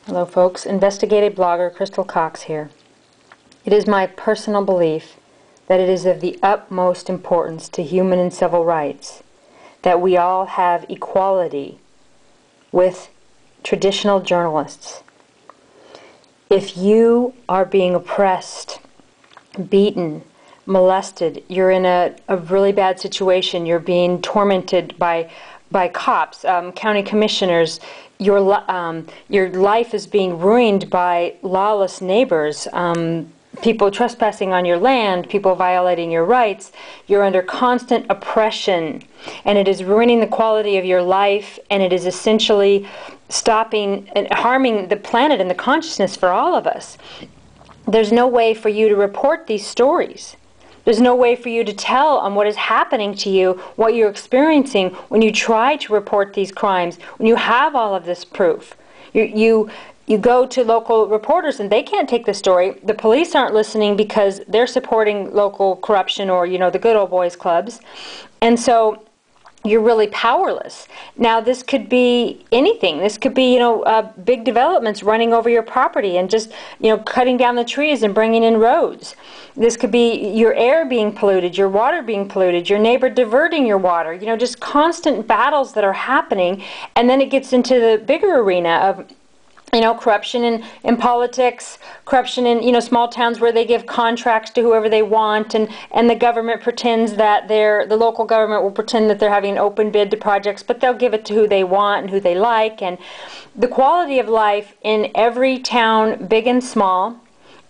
Hello folks, investigative blogger Crystal Cox here. It is my personal belief that it is of the utmost importance to human and civil rights that we all have equality with traditional journalists. If you are being oppressed, beaten, molested, you're in a really bad situation, you're being tormented by cops, county commissioners, your life is being ruined by lawless neighbors, people trespassing on your land, people violating your rights, you're under constant oppression, and it is ruining the quality of your life, and it is essentially stopping and harming the planet and the consciousness for all of us. There's no way for you to report these stories. There's no way for you to tell on what is happening to you, what you're experiencing when you try to report these crimes, when you have all of this proof. You go to local reporters and they can't take the story. The police aren't listening because they're supporting local corruption or, the good old boys clubs. And so you're really powerless. Now this could be anything. This could be, big developments running over your property and just, cutting down the trees and bringing in roads. This could be your air being polluted, your water being polluted, your neighbor diverting your water, just constant battles that are happening. And then it gets into the bigger arena of corruption in politics, corruption in, small towns where they give contracts to whoever they want, and the government pretends that the local government will pretend that they're having an open bid to projects, but they'll give it to who they want and who they like. And the quality of life in every town, big and small,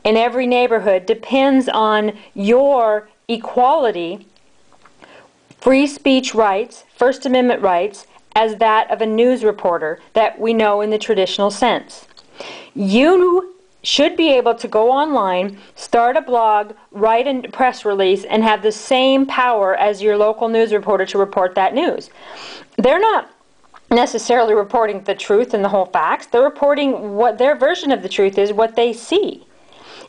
in every neighborhood, depends on your equality, free speech rights, First Amendment rights, as that of a news reporter that we know in the traditional sense. You should be able to go online, start a blog, write a press release, and have the same power as your local news reporter to report that news. They're not necessarily reporting the truth and the whole facts. They're reporting what their version of the truth is, what they see.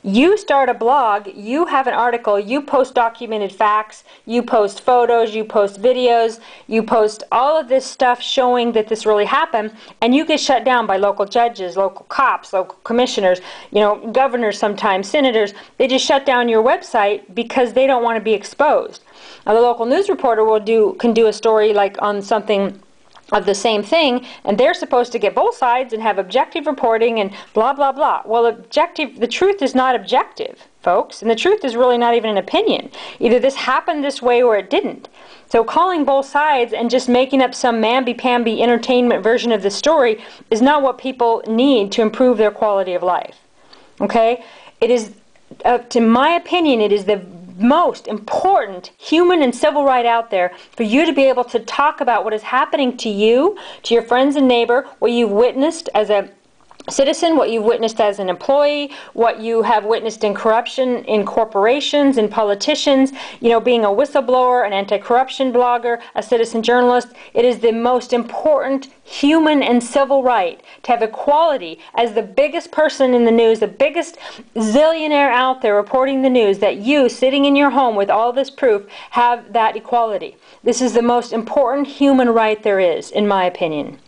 You start a blog, you have an article, you post documented facts, you post photos, you post videos, you post all of this stuff showing that this really happened, and you get shut down by local judges, local cops, local commissioners, governors sometimes, senators. They just shut down your website because they don't want to be exposed. Now, the local news reporter can do a story like on something of the same thing, and they're supposed to get both sides and have objective reporting and blah, blah, blah. Well, the truth is not objective, folks, and the truth is really not even an opinion. Either this happened this way or it didn't. So calling both sides and just making up some mamby-pamby entertainment version of the story is not what people need to improve their quality of life. Okay? It is, to my opinion, it is the most important human and civil right out there for you to be able to talk about what is happening to you, to your friends and neighbor, what you've witnessed as a citizen, what you've witnessed as an employee, what you have witnessed in corruption in corporations, in politicians, being a whistleblower, an anti-corruption blogger, a citizen journalist. It is the most important human and civil right to have equality as the biggest person in the news, the biggest zillionaire out there reporting the news, that you, sitting in your home with all this proof, have that equality. This is the most important human right there is, in my opinion.